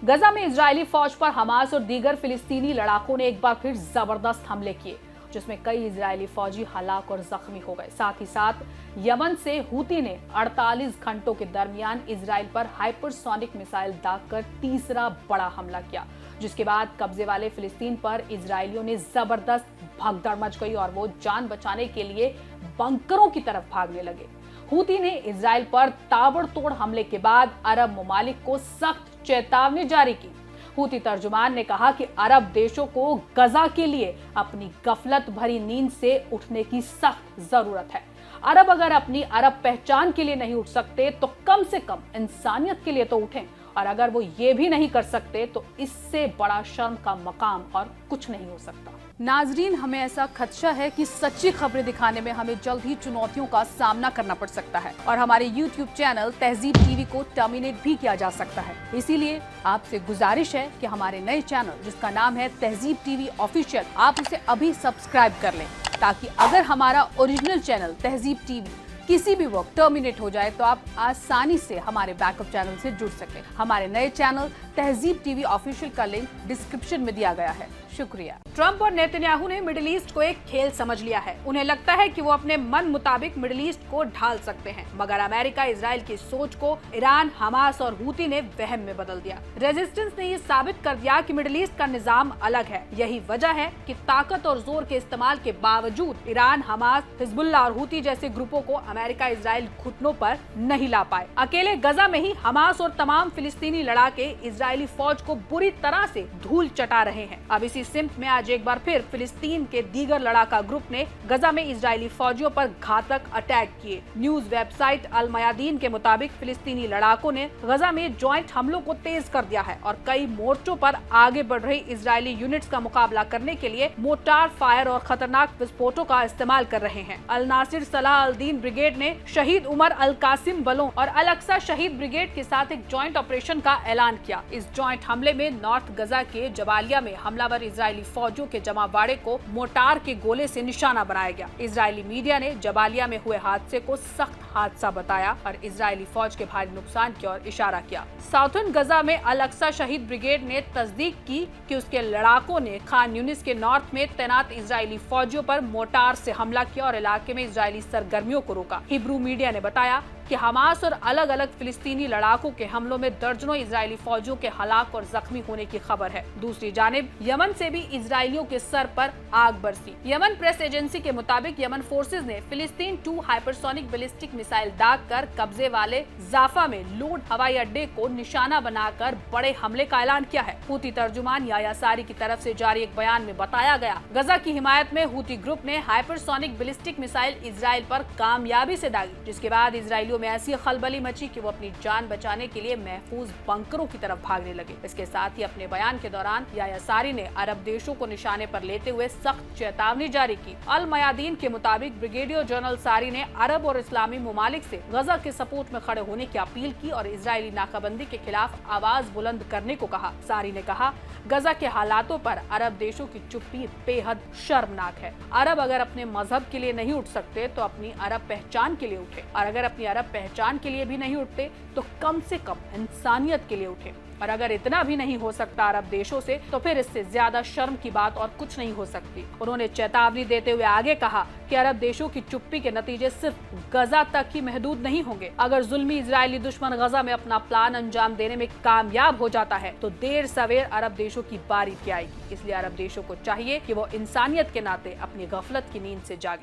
गजा में इजरायली फौज पर हमास और दीगर फिलिस्तीनी लड़ाकों ने एक बार फिर जबरदस्त हमले किए, जिसमें कई इजरायली फौजी हलाक और जख्मी हो गए। साथ ही साथ यमन से हूती ने 48 घंटों के दरमियान इजराइल पर हाइपरसोनिक मिसाइल दागकर तीसरा बड़ा हमला किया, जिसके बाद कब्जे वाले फिलिस्तीन पर इजरायलियों ने जबरदस्त भगदड़ मच गई और वो जान बचाने के लिए बंकरों की तरफ भागने लगे। हूती ने इजराइल पर ताबड़तोड़ हमले के बाद अरब ममालिक को सख्त चेतावनी जारी की। हूती तर्जुमान ने कहा कि अरब देशों को गजा के लिए अपनी गफलत भरी नींद से उठने की सख्त जरूरत है। अरब अगर अपनी अरब पहचान के लिए नहीं उठ सकते तो कम से कम इंसानियत के लिए तो उठें, और अगर वो ये भी नहीं कर सकते तो इससे बड़ा शर्म का मकाम और कुछ नहीं हो सकता। नाजरीन, हमें ऐसा खदशा है कि सच्ची खबरें दिखाने में हमें जल्द ही चुनौतियों का सामना करना पड़ सकता है और हमारे YouTube चैनल तहजीब टीवी को टर्मिनेट भी किया जा सकता है। इसीलिए आपसे गुजारिश है कि हमारे नए चैनल, जिसका नाम है तहजीब टीवी ऑफिशियल, आप उसे अभी सब्सक्राइब कर लें, ताकि अगर हमारा ओरिजिनल चैनल तहजीब टीवी किसी भी वक्त टर्मिनेट हो जाए तो आप आसानी से हमारे बैकअप चैनल से जुड़ सकें। हमारे नए चैनल तहजीब टीवी ऑफिशियल का लिंक डिस्क्रिप्शन में दिया गया है। शुक्रिया। ट्रंप और नेतन्याहू ने मिडिल ईस्ट को एक खेल समझ लिया है। उन्हें लगता है कि वो अपने मन मुताबिक मिडिल ईस्ट को ढाल सकते हैं, मगर अमेरिका इजराइल की सोच को ईरान, हमास और हूती ने वहम में बदल दिया। रेजिस्टेंस ने ये साबित कर दिया कि मिडिल ईस्ट का निजाम अलग है। यही वजह है कि ताकत और जोर के इस्तेमाल के बावजूद ईरान, हमास, हिजबुल्लाह और हूती जैसे ग्रुपों को अमेरिका इजराइल घुटनों पर नहीं ला पाए। अकेले गजा में ही हमास और तमाम फिलिस्तीनी लड़ाके इजरायली फौज को बुरी तरह से धूल चटा रहे हैं। अब इसी सिमत में आज एक बार फिर फिलिस्तीन के दीगर लड़ाका ग्रुप ने गजा में इजरायली फौजियों पर घातक अटैक किए। न्यूज वेबसाइट अल मयादीन के मुताबिक फिलिस्तीनी लड़ाकों ने गजा में जॉइंट हमलों को तेज कर दिया है और कई मोर्चों पर आगे बढ़ रही इजरायली यूनिट्स का मुकाबला करने के लिए मोर्टार फायर और खतरनाक विस्फोटों का इस्तेमाल कर रहे हैं। अल नासिर सलाह अल दीन ब्रिगेड ने शहीद उमर अल कासिम बलों और अल अक्सा शहीद ब्रिगेड के साथ एक जॉइंट ऑपरेशन का ऐलान किया। इस जॉइंट हमले में नॉर्थ गजा के जबालिया में हमलावर इजरायली फौजों के जमावाड़े को मोर्टार के गोले से निशाना बनाया गया। इजरायली मीडिया ने जबालिया में हुए हादसे को सख्त हादसा बताया और इजरायली फौज के भारी नुकसान की ओर इशारा किया। साउथर्न गजा में अल अक्सा शहीद ब्रिगेड ने तस्दीक की कि उसके लड़ाकों ने खान यूनिस के नॉर्थ में तैनात इजरायली फौजियों पर मोर्टार से हमला किया और इलाके में इजरायली सरगर्मियों को रोका। हिब्रू मीडिया ने बताया कि हमास और अलग अलग फिलिस्तीनी लड़ाकों के हमलों में दर्जनों इजरायली फौजियों के हलाक और जख्मी होने की खबर है। दूसरी जानिब यमन से भी इजरायलियों के सर पर आग बरसी। यमन प्रेस एजेंसी के मुताबिक यमन फोर्सेज ने फिलिस्तीन 2 हाइपरसोनिक बैलिस्टिक मिसाइल दागकर कब्जे वाले जाफा में लोड हवाई अड्डे को निशाना बनाकर बड़े हमले का ऐलान किया है। हूती तर्जुमान याया सारी की तरफ से जारी एक बयान में बताया गया, गजा की हिमायत में हूती ग्रुप ने हाइपरसोनिक बैलिस्टिक मिसाइल इजराइल पर कामयाबी से दागी, जिसके बाद इजरायलियों में ऐसी खलबली मची कि वो अपनी जान बचाने के लिए महफूज बंकरों की तरफ भागने लगे। इसके साथ ही अपने बयान के दौरान याया सारी ने अरब देशों को निशाने पर लेते हुए सख्त चेतावनी जारी की। अल मयादीन के मुताबिक ब्रिगेडियर जनरल सारी ने अरब और इस्लामी ममालिक से गजा के सपोर्ट में खड़े होने की अपील की और इजरायली नाकाबंदी के खिलाफ आवाज बुलंद करने को कहा। सारी ने कहा, गजा के हालातों पर अरब देशों की चुप्पी बेहद शर्मनाक है। अरब अगर अपने मजहब के लिए नहीं उठ सकते तो अपनी अरब पहचान के लिए उठे, और अगर अपनी अरब पहचान के लिए भी नहीं उठते तो कम से कम इंसानियत के लिए उठे। और अगर इतना भी नहीं हो सकता अरब देशों से, तो फिर इससे ज्यादा शर्म की बात और कुछ नहीं हो सकती। उन्होंने चेतावनी देते हुए आगे कहा कि अरब देशों की चुप्पी के नतीजे सिर्फ गजा तक ही महदूद नहीं होंगे। अगर जुल्मी इजरायली दुश्मन गजा में अपना प्लान अंजाम देने में कामयाब हो जाता है तो देर सवेर अरब देशों की बारी भी आएगी। इसलिए अरब देशों को चाहिए कि वो इंसानियत के नाते अपनी गफलत की नींद से जागें।